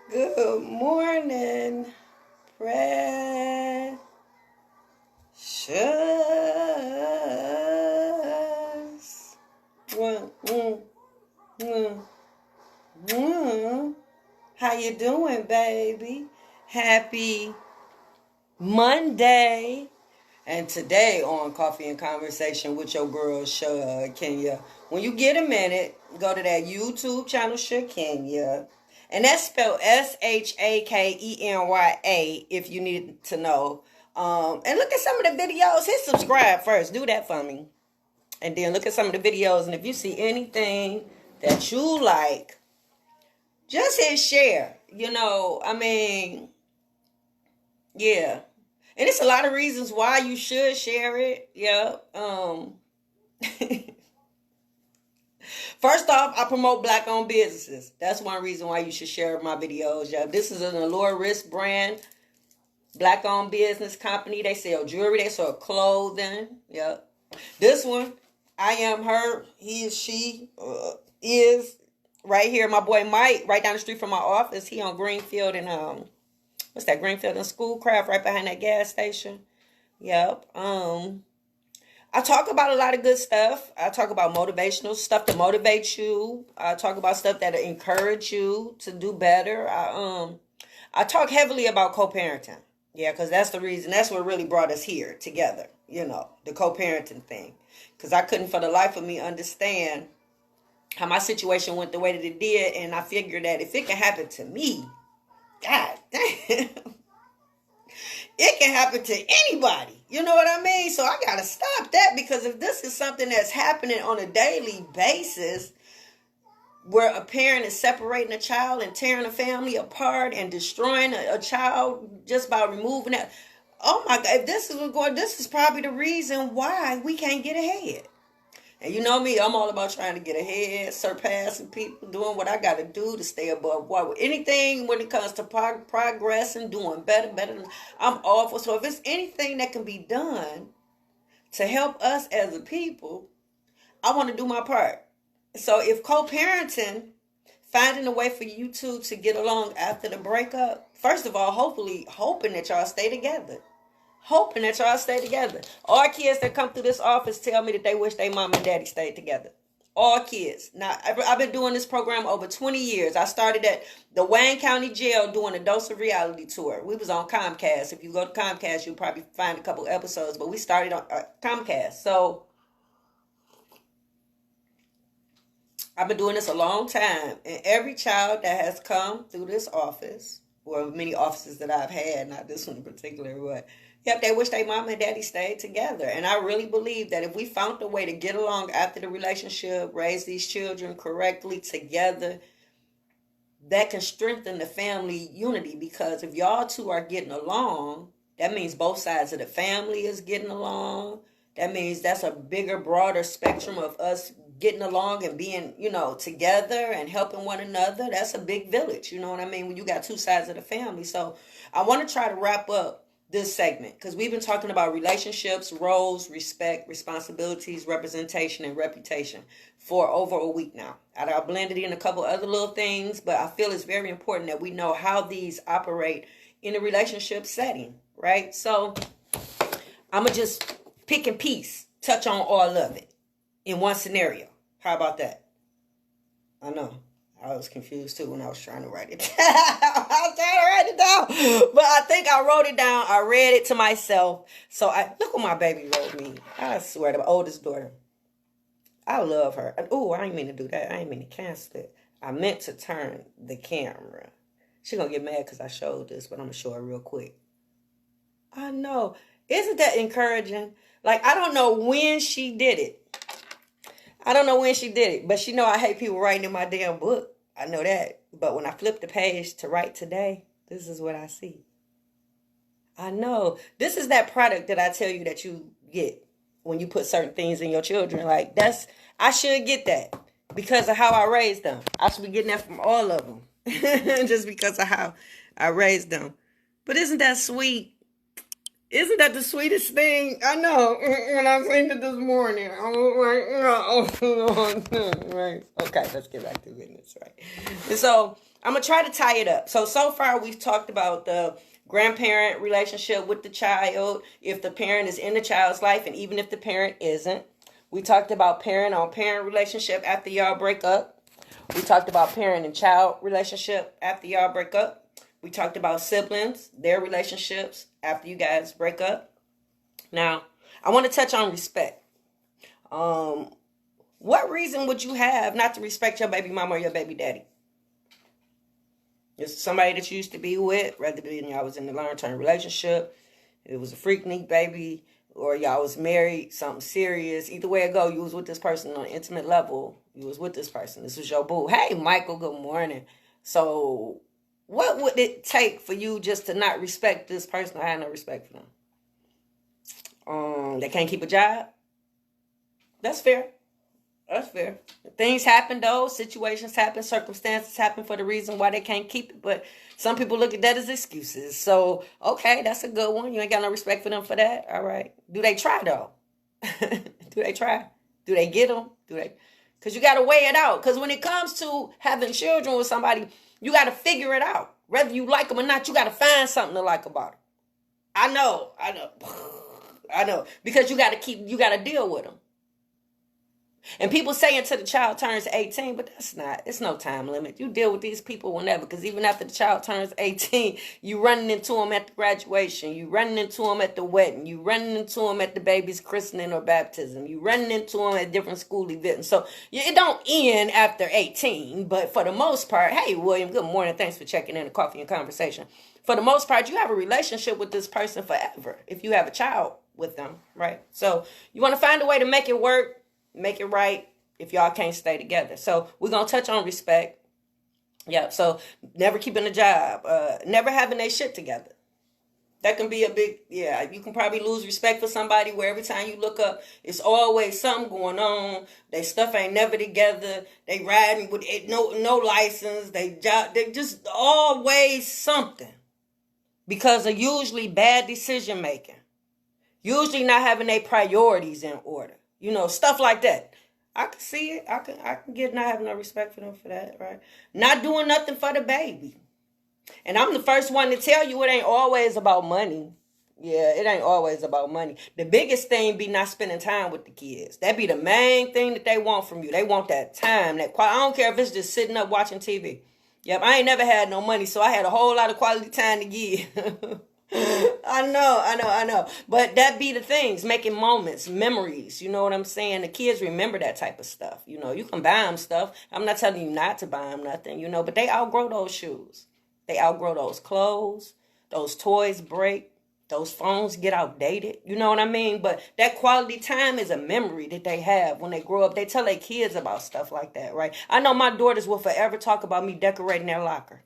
Good morning, precious. Mm, mm, mm, mm. How you doing, baby? Happy Monday. And today on Coffee and Conversation with your girl, Shakenya. When you get a minute, go to that YouTube channel, Shakenya. And that's spelled Shakenya if you need to know. And look at some of the videos. Hit subscribe first. Do that for me. And then look at some of the videos. And if you see anything that you like, just hit share. Yeah. And it's a lot of reasons why you should share it. Yeah. First off, I promote black-owned businesses. That's one reason why you should share my videos. Yeah. This is an Allure Risk brand, black-owned business company. They sell jewelry. They sell clothing. Yeah. This one, I am her. He is, she is right here. My boy Mike, right down the street from my office. He on Greenfield and what's that, Greenfield and Schoolcraft, right behind that gas station. Yep. I talk about a lot of good stuff. I talk about motivational stuff to motivate you. I talk about stuff that encourage you to do better. I talk heavily about co-parenting. Yeah, because that's the reason. That's what really brought us here together. The co-parenting thing. Because I couldn't for the life of me understand how my situation went the way that it did. And I figured that if it can happen to me, God damn, it can happen to anybody. You know what I mean? So I got to stop that, because if this is something that's happening on a daily basis, where a parent is separating a child and tearing a family apart and destroying a child just by removing that. Oh my God, if this is what's going, this is probably the reason why we can't get ahead. And you know me, I'm all about trying to get ahead, surpassing people, doing what I got to do to stay above water. Anything when it comes to progress and doing better, I'm all for. So if it's anything that can be done to help us as a people, I want to do my part. So if co-parenting, finding a way for you two to get along after the breakup, first of all, hoping that y'all stay together. Hoping that y'all stay together. All kids that come through this office tell me that they wish their mom and daddy stayed together. All kids. Now, I've been doing this program over 20 years. I started at the Wayne County Jail doing a Dose of Reality tour. We was on Comcast. If you go to Comcast, you'll probably find a couple episodes. But we started on Comcast. So I've been doing this a long time. And every child that has come through this office, or many offices that I've had, not this one in particular, but yep, they wish their mom and daddy stayed together. And I really believe that if we found a way to get along after the relationship, raise these children correctly together, that can strengthen the family unity. Because if y'all two are getting along, that means both sides of the family is getting along. That means that's a bigger, broader spectrum of us getting along and being, together and helping one another. That's a big village, you know what I mean, when you got two sides of the family. So I want to try to wrap up this segment, because we've been talking about relationships, roles, respect, responsibilities, representation, and reputation for over a week now. I blended in a couple other little things, but I feel it's very important that we know how these operate in a relationship setting, right? So I'm going to just pick and piece, touch on all of it in one scenario. How about that? I know. I was confused too when I was trying to write it down. I was trying to write it down. But I think I wrote it down. I read it to myself. So look what my baby wrote me. I swear to my oldest daughter. I love her. Oh, I didn't mean to do that. I didn't mean to cancel it. I meant to turn the camera. She's going to get mad because I showed this, but I'm going to show her real quick. I know. Isn't that encouraging? Like, I don't know when she did it. But she know I hate people writing in my damn book. I know that. But when I flip the page to write today, this is what I see. I know. This is that product that I tell you that you get when you put certain things in your children. Like, I should get that because of how I raised them. I should be getting that from all of them. Just because of how I raised them. But isn't that sweet? Isn't that the sweetest thing? I know. When I seen it this morning, I was like, no. Right. Okay, let's get back to business, right? And so I'm gonna try to tie it up. So far we've talked about the grandparent relationship with the child, if the parent is in the child's life, and even if the parent isn't. We talked about parent on parent relationship after y'all break up. We talked about parent and child relationship after y'all break up. We talked about siblings, their relationships after you guys break up. Now, I want to touch on respect. What reason would you have not to respect your baby mama or your baby daddy? It's somebody that you used to be with, rather than y'all was in a long-term relationship. It was a freaknik baby, or y'all was married, something serious. Either way it go, you was with this person on an intimate level. You was with this person. This was your boo. Hey, Michael, good morning. So what would it take for you just to not respect this person or have no respect for them? They can't keep a job? That's fair. That's fair. Things happen though. Situations happen. Circumstances happen for the reason why they can't keep it. But some people look at that as excuses. So, okay, that's a good one. You ain't got no respect for them for that. All right. Do they try though? Do they try? Do they get them? Do they? Because you got to weigh it out. Because when it comes to having children with somebody, you got to figure it out. Whether you like them or not, you got to find something to like about them. I know. I know. Because you got to deal with them. And people say until the child turns 18, but it's no time limit. You deal with these people whenever, because even after the child turns 18, you running into them at the graduation, you running into them at the wedding, you running into them at the baby's christening or baptism, you running into them at different school events. So it don't end after 18, but for the most part, hey, William, good morning. Thanks for checking in the Coffee and Conversation. For the most part, you have a relationship with this person forever if you have a child with them, right? So you want to find a way to make it work. Make it right if y'all can't stay together. So we're going to touch on respect. Yeah, so never keeping a job. Never having their shit together. That can be a big, you can probably lose respect for somebody where every time you look up, it's always something going on. Their stuff ain't never together. They riding with no license. They just always something. Because of usually bad decision making. Usually not having their priorities in order. You know, stuff like that. I can see it. I can get not having no respect for them for that, right? Not doing nothing for the baby. And I'm the first one to tell you it ain't always about money. Yeah, it ain't always about money. The biggest thing be not spending time with the kids. That be the main thing that they want from you. They want that time. I don't care if it's just sitting up watching TV. Yep, I ain't never had no money, so I had a whole lot of quality time to give. I know. But that be the things, making moments, memories. You know what I'm saying? The kids remember that type of stuff. You know, you can buy them stuff. I'm not telling you not to buy them nothing, you know, but they outgrow those shoes. They outgrow those clothes. Those toys break. Those phones get outdated. You know what I mean? But that quality time is a memory that they have when they grow up. They tell their kids about stuff like that, right? I know my daughters will forever talk about me decorating their locker.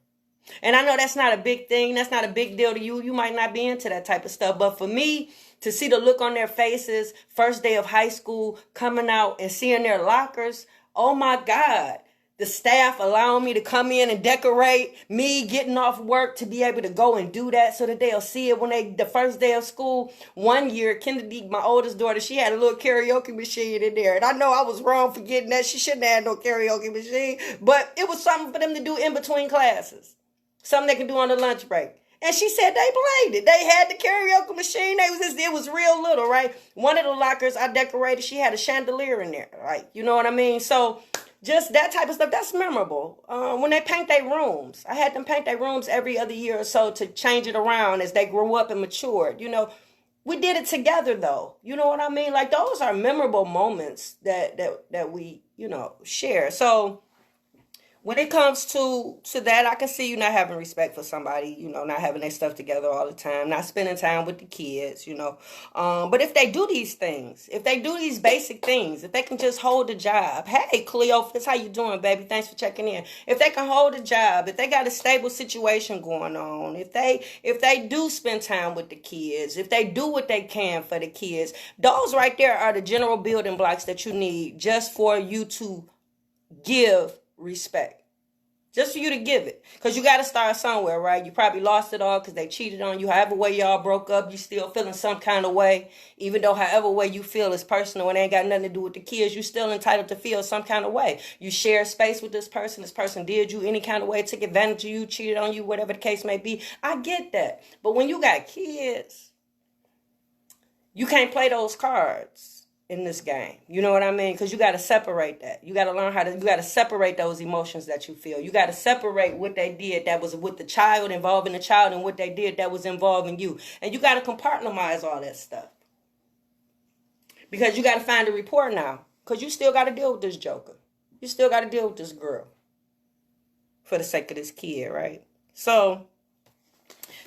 And I know that's not a big thing. That's not a big deal to you. You might not be into that type of stuff. But for me, to see the look on their faces, first day of high school, coming out and seeing their lockers, oh my God. The staff allowing me to come in and decorate, me getting off work to be able to go and do that so that they'll see it when the first day of school. One year, Kennedy, my oldest daughter, she had a little karaoke machine in there. And I know I was wrong for getting that. She shouldn't have had no karaoke machine. But it was something for them to do in between classes. Something they can do on the lunch break. And she said they played it. They had the karaoke machine. It was real little, right? One of the lockers I decorated, she had a chandelier in there, right? You know what I mean? So just that type of stuff, that's memorable. When they paint their rooms, I had them paint their rooms every other year or so to change it around as they grew up and matured. You know, we did it together though. You know what I mean? Like those are memorable moments that we, you know, share. So when it comes to that, I can see you not having respect for somebody, you know, not having their stuff together all the time, not spending time with the kids, you know. But if they do these things, if they do these basic things, if they can just hold a job. Hey, Cleophas, how you doing, baby? Thanks for checking in. If they can hold a job, if they got a stable situation going on, if they do spend time with the kids, if they do what they can for the kids, those right there are the general building blocks that you need just for you to give respect. Just for you to give it. Because you got to start somewhere, right? You probably lost it all because they cheated on you. However way y'all broke up, you still feeling some kind of way. Even though however way you feel is personal and ain't got nothing to do with the kids, you still entitled to feel some kind of way. You share space with this person. This person did you any kind of way, took advantage of you, cheated on you, whatever the case may be. I get that. But when you got kids, you can't play those cards in this game. You know what I mean? Because you got to separate that. You got to learn you got to separate those emotions that you feel. You got to separate what they did that was with the child, involving the child, and what they did that was involving you. And you got to compartmentalize all that stuff. Because you got to find a report now. Because you still got to deal with this joker. You still got to deal with this girl. For the sake of this kid, right? So,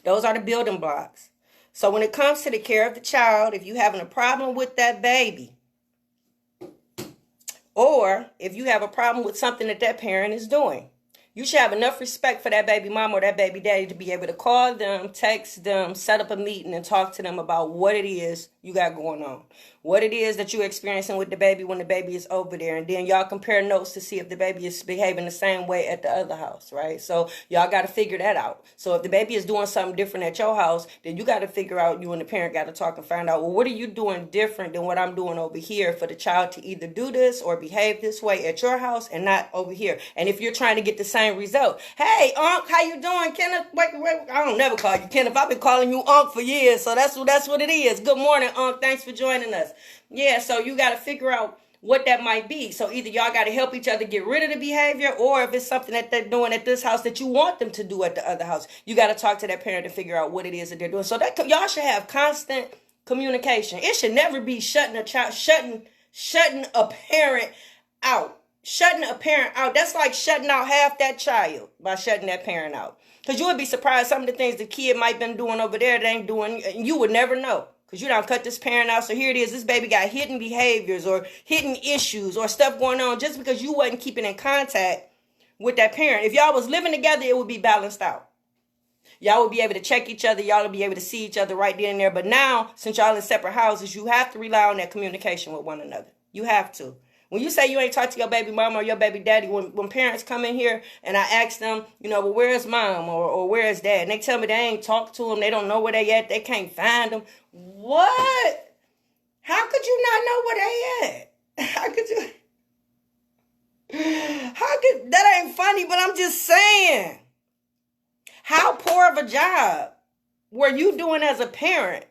those are the building blocks. So when it comes to the care of the child, if you're having a problem with that baby, or if you have a problem with something that that parent is doing, you should have enough respect for that baby mama or that baby daddy to be able to call them, text them, set up a meeting and talk to them about what it is you got going on. What it is that you're experiencing with the baby when the baby is over there. And then y'all compare notes to see if the baby is behaving the same way at the other house, right? So y'all got to figure that out. So if the baby is doing something different at your house, then you got to figure out, you and the parent got to talk and find out, well, what are you doing different than what I'm doing over here for the child to either do this or behave this way at your house and not over here? And if you're trying to get the same result, hey, Unc, how you doing? Kenneth, wait, I don't never call you Kenneth. I've been calling you Unc for years, so that's what it is. Good morning, Unc. Thanks for joining us. Yeah, so you got to figure out what that might be. So either y'all got to help each other get rid of the behavior, or if it's something that they're doing at this house that you want them to do at the other house, you got to talk to that parent to figure out what it is that they're doing. So that y'all should have constant communication. It should never be shutting a parent out. Shutting a parent out. That's like shutting out half that child by shutting that parent out. Because you would be surprised some of the things the kid might have been doing over there that ain't doing, you would never know. Because you don't cut this parent out. So here it is. This baby got hidden behaviors or hidden issues or stuff going on just because you wasn't keeping in contact with that parent. If y'all was living together, it would be balanced out. Y'all would be able to check each other. Y'all would be able to see each other right then and there. But now, since y'all in separate houses, you have to rely on that communication with one another. You have to. When you say you ain't talked to your baby mama or your baby daddy, when parents come in here and I ask them, well, where's mom or where's dad? And they tell me they ain't talked to them. They don't know where they at. They can't find them. What? How could you not know where they at? That ain't funny, but I'm just saying. How poor of a job were you doing as a parent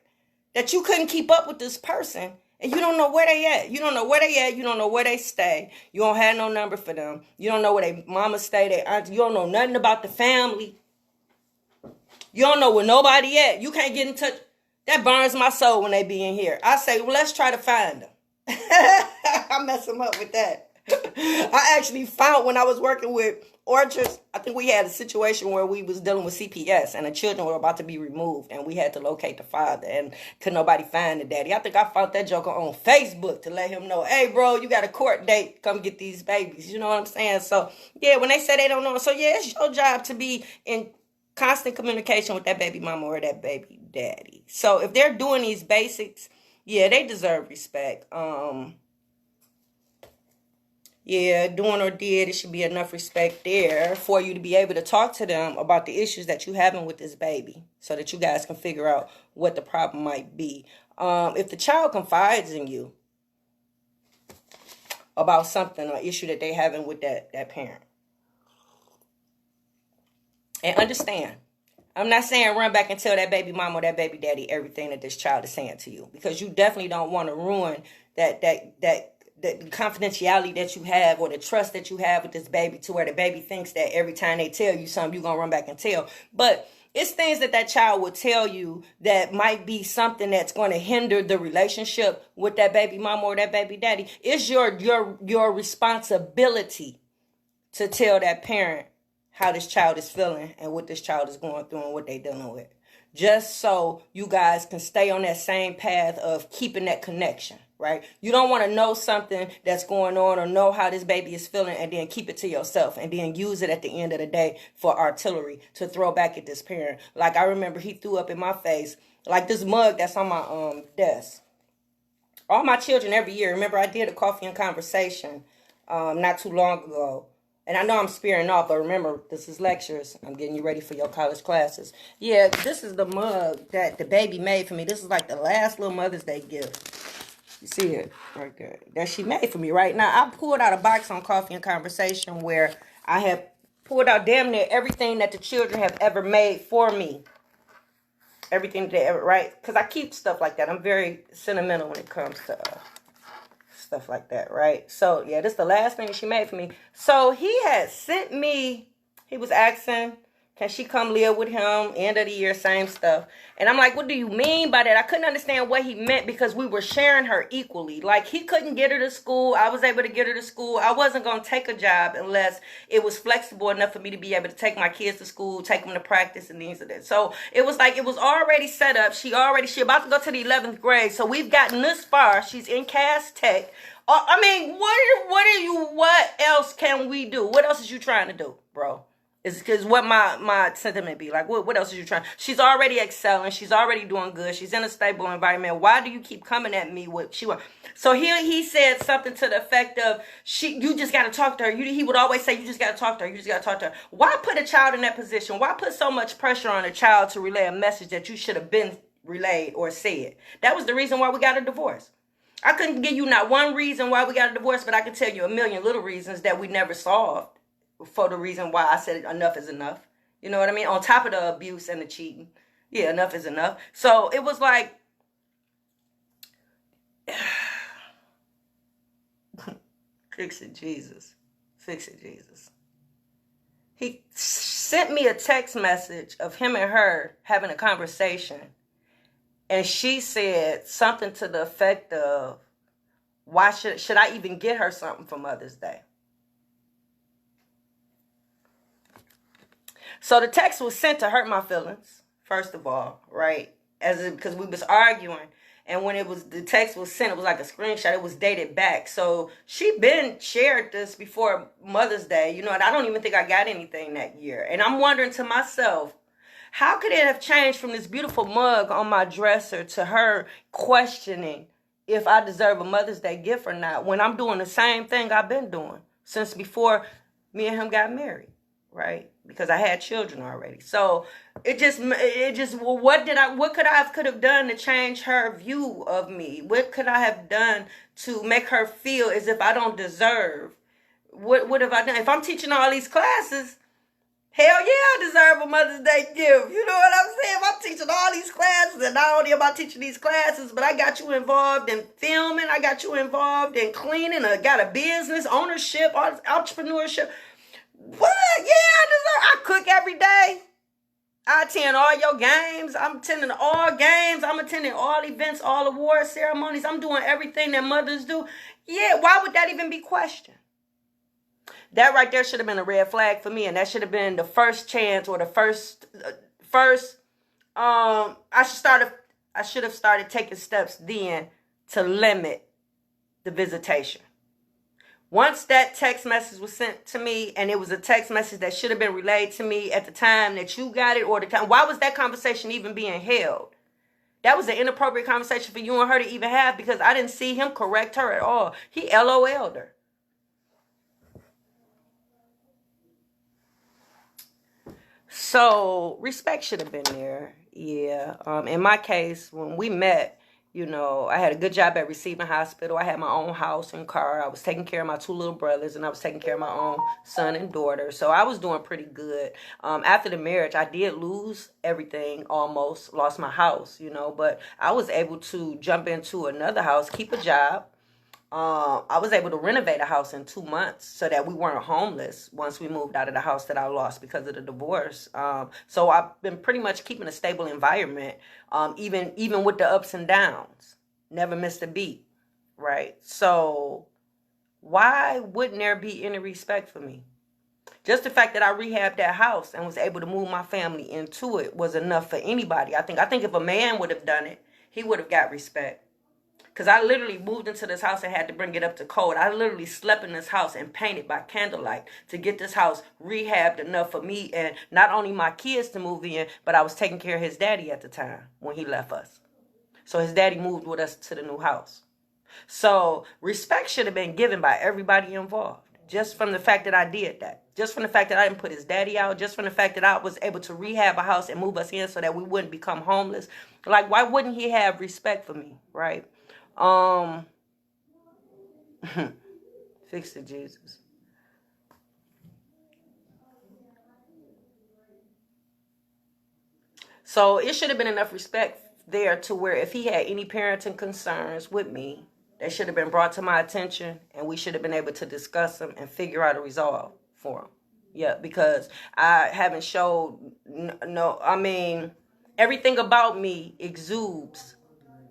that you couldn't keep up with this person? And you don't know where they at. You don't know where they at. You don't know where they stay. You don't have no number for them. You don't know where they mama stay. They auntie. You don't know nothing about the family. You don't know where nobody at. You can't get in touch. That burns my soul when they be in here. I say, well, let's try to find them. I mess them up with that. I actually found when I was working with orchards, I think we had a situation where we was dealing with CPS and the children were about to be removed and we had to locate the father and could nobody find the daddy. I think I found that joker on Facebook to let him know, hey, bro, you got a court date. Come get these babies. You know what I'm saying? So, yeah, when they say they don't know. So, yeah, it's your job to be in constant communication with that baby mama or that baby daddy. So, if they're doing these basics, yeah, they deserve respect. Yeah, doing or did, it should be enough respect there for you to be able to talk to them about the issues that you're having with this baby so that you guys can figure out what the problem might be. If the child confides in you about something or issue that they're having with that parent, and understand, I'm not saying run back and tell that baby mama or that baby daddy everything that this child is saying to you, because you definitely don't want to ruin that the confidentiality that you have or the trust that you have with this baby to where the baby thinks that every time they tell you something, you're going to run back and tell. But it's things that child will tell you that might be something that's going to hinder the relationship with that baby mama or that baby daddy. It's your responsibility to tell that parent how this child is feeling and what this child is going through and what they're dealing with. Just so you guys can stay on that same path of keeping that connection. Right? You don't want to know something that's going on or know how this baby is feeling and then keep it to yourself and then use it at the end of the day for artillery to throw back at this parent. Like I remember he threw up in my face, like this mug that's on my desk. All my children every year, remember I did a coffee and conversation not too long ago And I know I'm spearing off, but remember, this is lectures. I'm getting you ready for your college classes. Yeah, this is the mug that the baby made for me. This is like the last little Mother's Day gift. You see it right there? That she made for me right now. I pulled out a box on Coffee and Conversation where I have pulled out damn near everything that the children have ever made for me. Everything they ever, right? Because I keep stuff like that. I'm very sentimental when it comes to stuff like that, right? So, yeah, this is the last thing she made for me. So, he had sent me, he was asking, can she come live with him? End of the year, same stuff. And I'm like, what do you mean by that? I couldn't understand what he meant because we were sharing her equally. Like, he couldn't get her to school. I was able to get her to school. I wasn't going to take a job unless it was flexible enough for me to be able to take my kids to school, take them to practice and things of that. So, it was like, it was already set up. She about to go to the 11th grade. So, we've gotten this far. She's in Cass Tech. I mean, what else can we do? What else is you trying to do, bro? Is because what my sentiment be like, what else is you trying? She's already excelling. She's already doing good. She's in a stable environment. Why do you keep coming at me with she want? So here he said something to the effect of you just got to talk to her. He would always say you just got to talk to her. You just got to talk to her. Why put a child in that position? Why put so much pressure on a child to relay a message that you should have been relayed or said? That was the reason why we got a divorce. I couldn't give you not one reason why we got a divorce, but I can tell you a million little reasons that we never solved. For the reason why I said enough is enough. You know what I mean? On top of the abuse and the cheating. Yeah, enough is enough. So it was like, fix it, Jesus. Fix it, Jesus. He sent me a text message of him and her having a conversation. And she said something to the effect of, why should I even get her something for Mother's Day? So the text was sent to hurt my feelings, first of all, right? Because we was arguing, and when the text was sent, it was like a screenshot. It was dated back. So she been shared this before Mother's Day, and I don't even think I got anything that year. And I'm wondering to myself, how could it have changed from this beautiful mug on my dresser to her questioning if I deserve a Mother's Day gift or not, when I'm doing the same thing I've been doing since before me and him got married, right? Because I had children already. So it just what could I have done to change her view of me? What could I have done to make her feel as if I don't deserve? What have I done? If I'm teaching all these classes, hell yeah, I deserve a Mother's Day gift. You know what I'm saying? If I'm teaching all these classes, and not only am I teaching these classes, but I got you involved in filming, I got you involved in cleaning, I got a business, ownership, entrepreneurship. What? Yeah, I cook every day. I attend all your games. I'm attending all games. I'm attending all events, all award ceremonies. I'm doing everything that mothers do. Yeah, why would that even be questioned? That right there should have been a red flag for me, and that should have been the first chance or the first. I should have started taking steps then to limit the visitation. Once that text message was sent to me, and it was a text message that should have been relayed to me at the time that you got it, or the time, why was that conversation even being held? That was an inappropriate conversation for you and her to even have, because I didn't see him correct her at all. He LOL'd her. So respect should have been there. Yeah. In my case, when we met, I had a good job at Receiving Hospital. I had my own house and car. I was taking care of my 2 little brothers, and I was taking care of my own son and daughter. So I was doing pretty good. After the marriage, I did lose everything, almost lost my house, but I was able to jump into another house, keep a job. I was able to renovate a house in 2 months so that we weren't homeless once we moved out of the house that I lost because of the divorce. So I've been pretty much keeping a stable environment, even with the ups and downs. Never missed a beat, right? So why wouldn't there be any respect for me? Just the fact that I rehabbed that house and was able to move my family into it was enough for anybody. I think if a man would have done it, he would have got respect. Because I literally moved into this house and had to bring it up to code. I literally slept in this house and painted by candlelight to get this house rehabbed enough for me and not only my kids to move in, but I was taking care of his daddy at the time when he left us. So his daddy moved with us to the new house. So respect should have been given by everybody involved. just from the fact that I did that. Just from the fact that I didn't put his daddy out. Just from the fact that I was able to rehab a house and move us in so that we wouldn't become homeless. Like, why wouldn't he have respect for me, right? Fix it, Jesus. So it should have been enough respect there to where if he had any parenting concerns with me, they should have been brought to my attention, and we should have been able to discuss them and figure out a resolve for him. Yeah, because I haven't showed everything about me exudes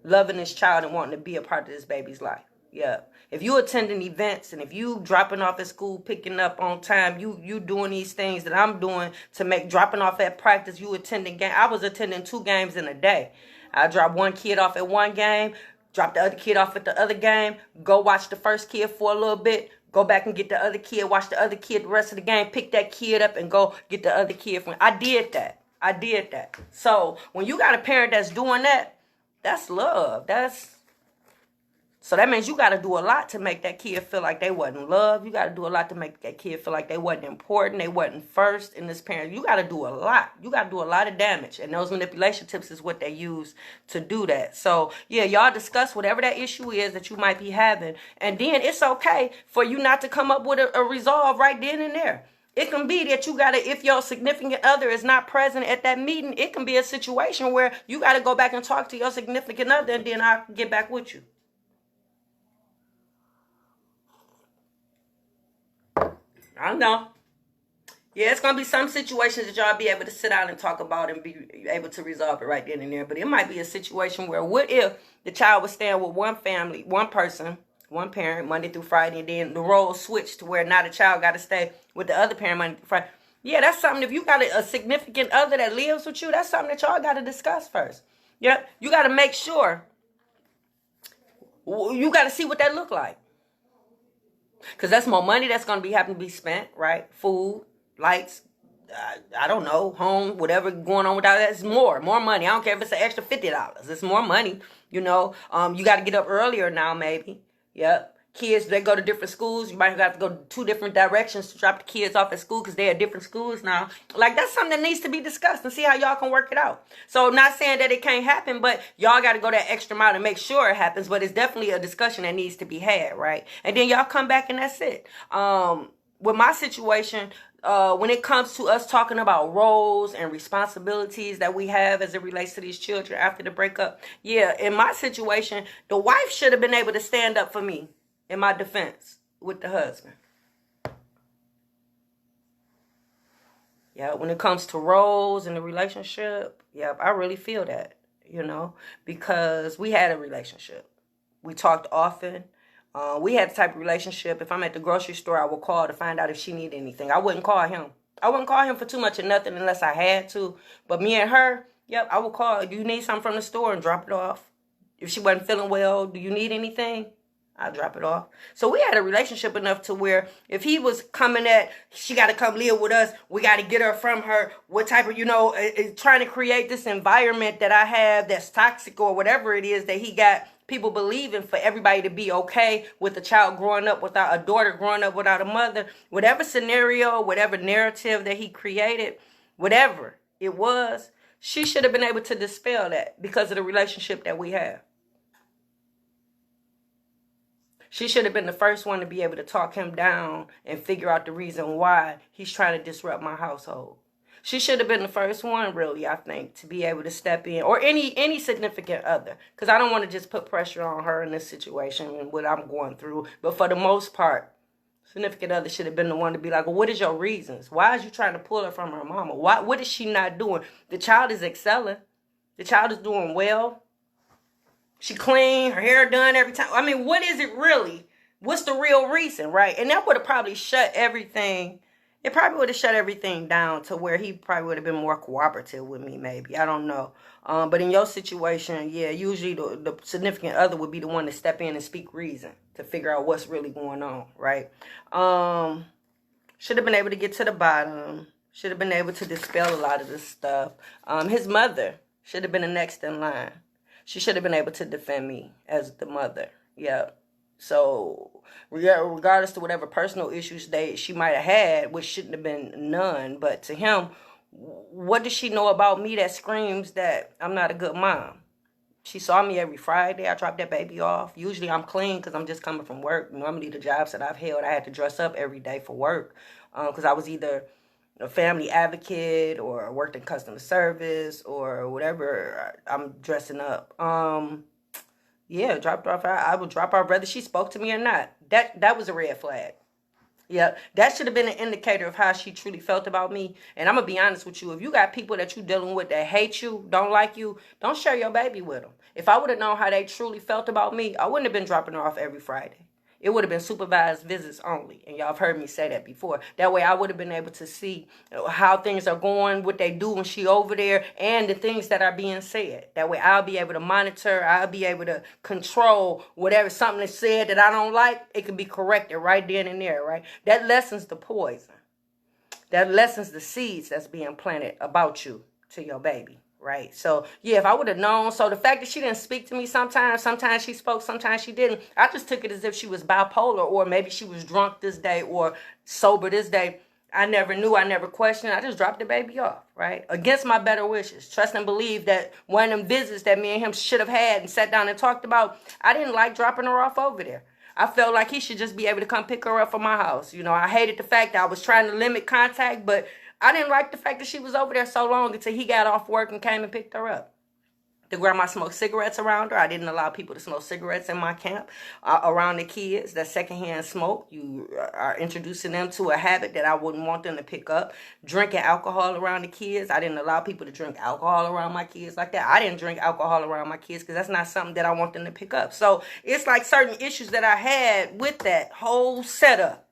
loving this child and wanting to be a part of this baby's life. Yeah. If you attending events and if you dropping off at school, picking up on time, you doing these things that I'm doing to make dropping off at practice, you attending game. I was attending 2 games in a day. I dropped one kid off at one game, drop the other kid off at the other game, go watch the first kid for a little bit, go back and get the other kid, watch the other kid the rest of the game, pick that kid up and go get the other kid from. I did that. So when you got a parent that's doing that, that's love. So that means you got to do a lot to make that kid feel like they wasn't loved. You got to do a lot to make that kid feel like they wasn't important. They wasn't first in this parent. You got to do a lot. You got to do a lot of damage. And those manipulation tips is what they use to do that. So, yeah, y'all discuss whatever that issue is that you might be having. And then it's okay for you not to come up with a resolve right then and there. It can be that you got to, if your significant other is not present at that meeting, it can be a situation where you got to go back and talk to your significant other, and then I'll get back with you. I don't know. Yeah, it's going to be some situations that y'all be able to sit down and talk about and be able to resolve it right then and there. But it might be a situation where what if the child was staying with one family, one person, one parent, Monday through Friday, and then the roles switched to where now the child got to stay with the other parent Monday through Friday. Yeah, that's something. If you got a significant other that lives with you, that's something that y'all got to discuss first. Yep, you got to make sure. You got to see what that look like. Because that's more money that's going to be having to be spent, right? Food, lights, I don't know, home, whatever going on with that. That's more money. I don't care if it's an extra $50. It's more money, you know. You got to get up earlier now, maybe. Yep. Kids, they go to different schools. You might have to go 2 different directions to drop the kids off at school because they're at different schools now. Like, that's something that needs to be discussed and see how y'all can work it out. So, not saying that it can't happen, but y'all got to go that extra mile to make sure it happens. But it's definitely a discussion that needs to be had, right? And then y'all come back and that's it. With my situation, when it comes to us talking about roles and responsibilities that we have as it relates to these children after the breakup, yeah, in my situation, the wife should have been able to stand up for me in my defense with the husband. Yeah, when it comes to roles in the relationship, yeah, I really feel that, you know, because we had a relationship. We talked often. We had the type of relationship, if I'm at the grocery store, I would call to find out if she needed anything. I wouldn't call him. I wouldn't call him for too much of nothing unless I had to. But me and her, yep, I would call. Do you need something from the store and drop it off? If she wasn't feeling well, do you need anything? I'll drop it off. So we had a relationship enough to where if he was coming she got to come live with us, we got to get her from her, what type of, trying to create this environment that I have that's toxic or whatever it is that he got people believing for everybody to be okay with a child growing up without a daughter, growing up without a mother, whatever scenario, whatever narrative that he created, whatever it was, she should have been able to dispel that because of the relationship that we have. She should have been the first one to be able to talk him down and figure out the reason why he's trying to disrupt my household. She should have been the first one, really, I think, to be able to step in. Or any significant other. Because I don't want to just put pressure on her in this situation and what I'm going through. But for the most part, significant other should have been the one to be like, well, what is your reasons? Why is you trying to pull her from her mama? What is she not doing? The child is excelling. The child is doing well. She clean, her hair done every time. I mean, what is it really? What's the real reason, right? And that would have probably shut everything. It probably would have shut everything down to where he probably would have been more cooperative with me, maybe. I don't know. But in your situation, yeah, usually the significant other would be the one to step in and speak reason to figure out what's really going on, right? Should have been able to get to the bottom. Should have been able to dispel a lot of this stuff. His mother should have been the next in line. She should have been able to defend me as the mother. Yeah. So regardless to whatever personal issues she might have had, which shouldn't have been none, but to him, what does she know about me that screams that I'm not a good mom? She saw me every Friday. I dropped that baby off. Usually I'm clean because I'm just coming from work. Normally the jobs that I've held, I had to dress up every day for work because I was either a family advocate or worked in customer service or whatever. I'm dressing up. Yeah, dropped off. I would drop off whether she spoke to me or not. That was a red flag. Yeah, that should have been an indicator of how she truly felt about me. And I'm going to be honest with you. If you got people that you're dealing with that hate you, don't like you, don't share your baby with them. If I would have known how they truly felt about me, I wouldn't have been dropping her off every Friday. It would have been supervised visits only. And y'all have heard me say that before. That way I would have been able to see how things are going, what they do when she over there, and the things that are being said. That way I'll be able to monitor. I'll be able to control whatever something is said that I don't like. It can be corrected right then and there, right? That lessens the poison. That lessens the seeds that's being planted about you to your baby. Right. So, yeah, if I would have known. So the fact that she didn't speak to me sometimes she spoke, sometimes she didn't. I just took it as if she was bipolar, or maybe she was drunk this day or sober this day. I never knew. I never questioned. I just dropped the baby off. Right. Against my better wishes. Trust and believe that one of them visits that me and him should have had and sat down and talked about, I didn't like dropping her off over there. I felt like he should just be able to come pick her up from my house. You know, I hated the fact that I was trying to limit contact, but I didn't like the fact that she was over there so long until he got off work and came and picked her up. The grandma smoked cigarettes around her. I didn't allow people to smoke cigarettes in my camp around the kids. That secondhand smoke, you are introducing them to a habit that I wouldn't want them to pick up. Drinking alcohol around the kids. I didn't allow people to drink alcohol around my kids like that. I didn't drink alcohol around my kids because that's not something that I want them to pick up. So it's like certain issues that I had with that whole setup.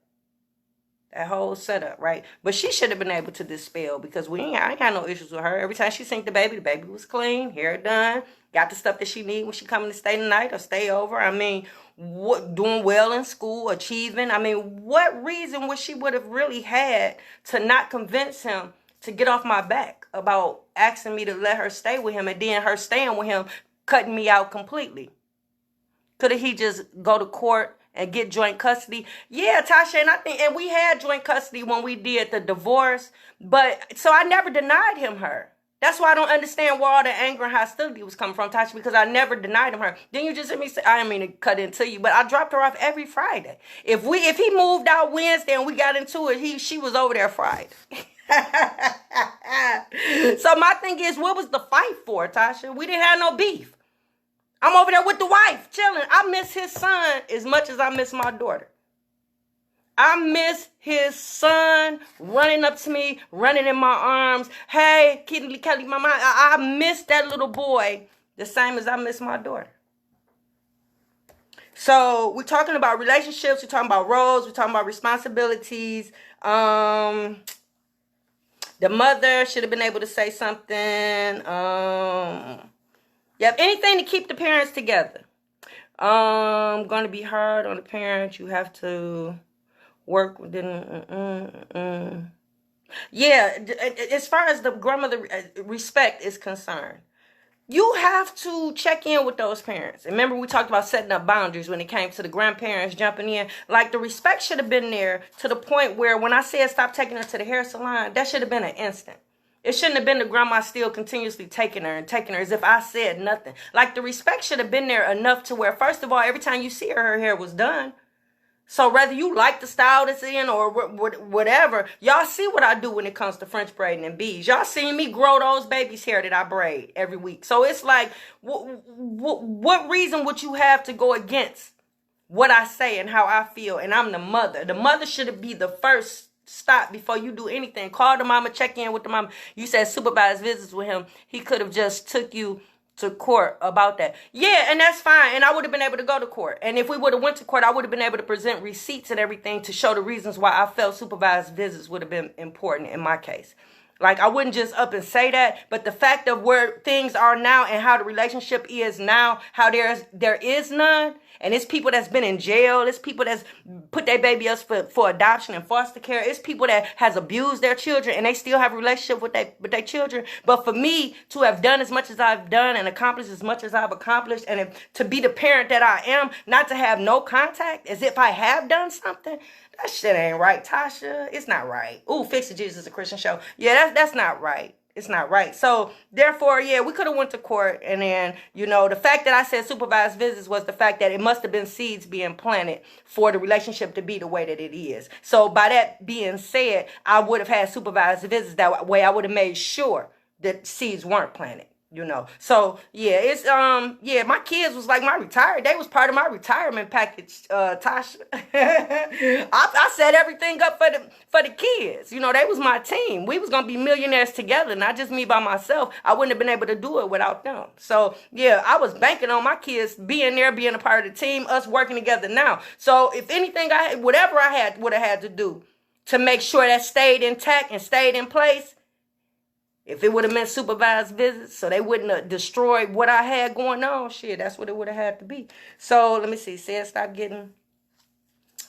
That whole setup, right? But she should have been able to dispel because I ain't had no issues with her. Every time she seen the baby was clean, hair done, got the stuff that she need when she coming to stay the night or stay over. I mean, doing well in school, achieving. I mean, what reason would she would have really had to not convince him to get off my back about asking me to let her stay with him and then her staying with him, cutting me out completely? Could he just go to court and get joint custody? Yeah, Tasha, and we had joint custody when we did the divorce, but so I never denied him her. That's why I don't understand where all the anger and hostility was coming from, Tasha, because I never denied him her. Then you just hear me say, I didn't mean to cut into you, but I dropped her off every Friday. If he moved out Wednesday and we got into it, she was over there Friday. So my thing is, what was the fight for, Tasha? We didn't have no beef. I'm over there with the wife, chilling. I miss his son as much as I miss my daughter. I miss his son running up to me, running in my arms. Hey, Kelly, mama. I miss that little boy the same as I miss my daughter. So we're talking about relationships. We're talking about roles. We're talking about responsibilities. The mother should have been able to say something. Yep, anything to keep the parents together. Going to be hard on the parents. You have to work with them. Yeah, as far as the grandmother respect is concerned, you have to check in with those parents. Remember, we talked about setting up boundaries when it came to the grandparents jumping in. Like, the respect should have been there to the point where when I said stop taking her to the hair salon, that should have been an instant. It shouldn't have been the grandma still continuously taking her as if I said nothing. Like, the respect should have been there enough to where, first of all, every time you see her hair was done. So whether you like the style that's in or whatever, y'all see what I do when it comes to French braiding and beads. Y'all seen me grow those babies' hair that I braid every week. So it's like, what reason would you have to go against what I say and how I feel? And I'm the mother. The mother should be the first stop before you do anything. Call the mama, check in with the mama. You said supervised visits with him. He could have just took you to court about that. Yeah, and that's fine. And I would have been able to go to court. And if we would have went to court, I would have been able to present receipts and everything to show the reasons why I felt supervised visits would have been important in my case. Like, I wouldn't just up and say that, but the fact of where things are now and how the relationship is now, how there is none, and it's people that's been in jail, it's people that's put their baby up for adoption and foster care, it's people that has abused their children and they still have a relationship with their children. But for me to have done as much as I've done and accomplished as much as I've accomplished, and to be the parent that I am, not to have no contact as if I have done something, that shit ain't right, Tasha. It's not right. Ooh, Fix It Jesus is a Christian show. Yeah, that's not right. It's not right. So therefore, yeah, we could have went to court, and then, you know, the fact that I said supervised visits was the fact that it must have been seeds being planted for the relationship to be the way that it is. So by that being said, I would have had supervised visits. That way I would have made sure that seeds weren't planted. You know, so yeah, it's yeah, my kids was like they was part of my retirement package, Tasha. I set everything up for the kids. You know, they was my team. We was gonna be millionaires together, not just me by myself. I wouldn't have been able to do it without them. So yeah, I was banking on my kids being there, being a part of the team, us working together now. So if anything, whatever I would have had to do to make sure that stayed intact and stayed in place. If it would have meant supervised visits, so they wouldn't have destroyed what I had going on, shit, that's what it would have had to be. So, let me see. Stop getting...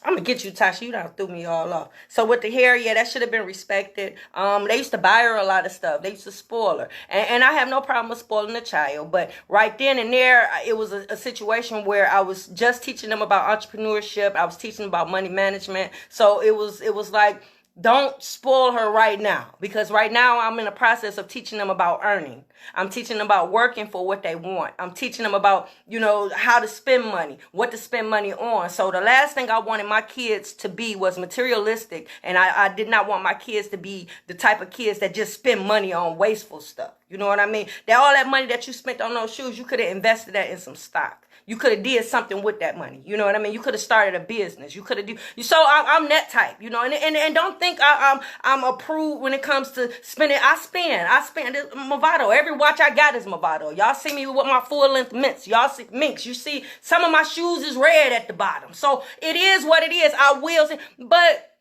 I'm going to get you, Tasha. You done threw me all off. So, with the hair, yeah, that should have been respected. They used to buy her a lot of stuff. They used to spoil her. And I have no problem with spoiling a child. But right then and there, it was a situation where I was just teaching them about entrepreneurship. I was teaching them about money management. So, it was like... Don't spoil her right now, because right now I'm in the process of teaching them about earning. I'm teaching them about working for what they want. I'm teaching them about, you know, how to spend money, what to spend money on. So the last thing I wanted my kids to be was materialistic. And I did not want my kids to be the type of kids that just spend money on wasteful stuff. You know what I mean? All that money that you spent on those shoes, you could have invested that in some stock. You could have did something with that money. You know what I mean? You could have started a business. You could have So I'm that type, you know. And don't think I'm approved when it comes to spending. I spend Movado. Every watch I got is Movado. Y'all see me with my full length mints. Y'all see minks. You see some of my shoes is red at the bottom. So it is what it is. I will say, but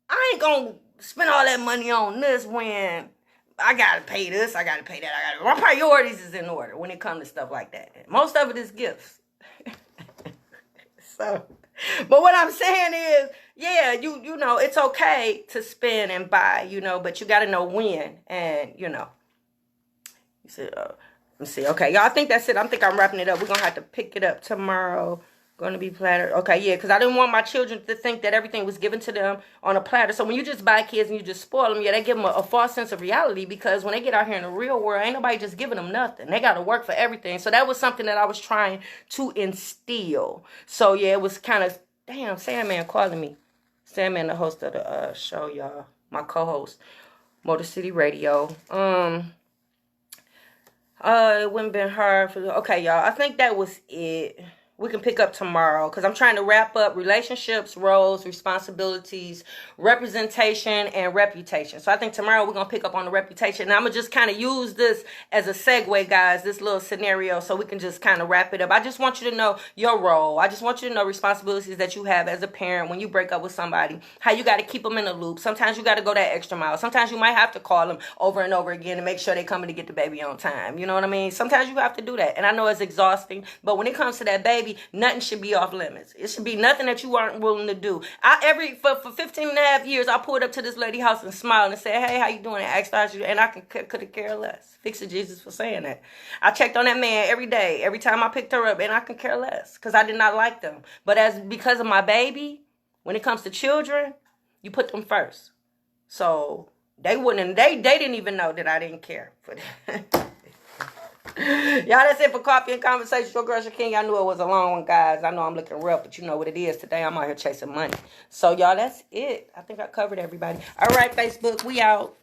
I ain't gonna spend all that money on this when I gotta pay this, I gotta pay that, my priorities is in order when it comes to stuff like that. Most of it is gifts. So, but what I'm saying is, yeah, you know, it's okay to spend and buy, you know, but you got to know when, and, you know. You said, let me see. Okay, y'all, I think that's it. I think I'm wrapping it up. We're going to have to pick it up tomorrow. Going to be platter. Okay, yeah, because I didn't want my children to think that everything was given to them on a platter. So when you just buy kids and you just spoil them, yeah, they give them a false sense of reality, because when they get out here in the real world, ain't nobody just giving them nothing. They got to work for everything. So that was something that I was trying to instill. So yeah, it was kind of, damn, Sandman calling me. Sandman, the host of the show, y'all. My co-host, Motor City Radio. It wouldn't been hard for okay, y'all. I think that was it. We can pick up tomorrow, because I'm trying to wrap up relationships, roles, responsibilities, representation, and reputation. So I think tomorrow we're going to pick up on the reputation. And I'm going to just kind of use this as a segue, guys, this little scenario, so we can just kind of wrap it up. I just want you to know your role. I just want you to know responsibilities that you have as a parent when you break up with somebody, how you got to keep them in the loop. Sometimes you got to go that extra mile. Sometimes you might have to call them over and over again to make sure they're coming to get the baby on time. You know what I mean? Sometimes you have to do that. And I know it's exhausting, but when it comes to that baby, nothing should be off limits. It should be nothing that you aren't willing to do. For 15 and a half years, I pulled up to this lady's house and smiled and said, hey, how you doing? And asked her, and I could have cared less. Fix It Jesus for saying that. I checked on that man every day, every time I picked her up, and I could care less, because I did not like them. But because of my baby, when it comes to children, you put them first. So they didn't even know that I didn't care for them. Y'all, that's it for Coffee and Conversation. Your girl Shakenya. I knew it was a long one, guys. I know I'm looking rough, but you know what it is. Today I'm out here chasing money. So, y'all, that's it. I think I covered everybody. All right, Facebook, we out.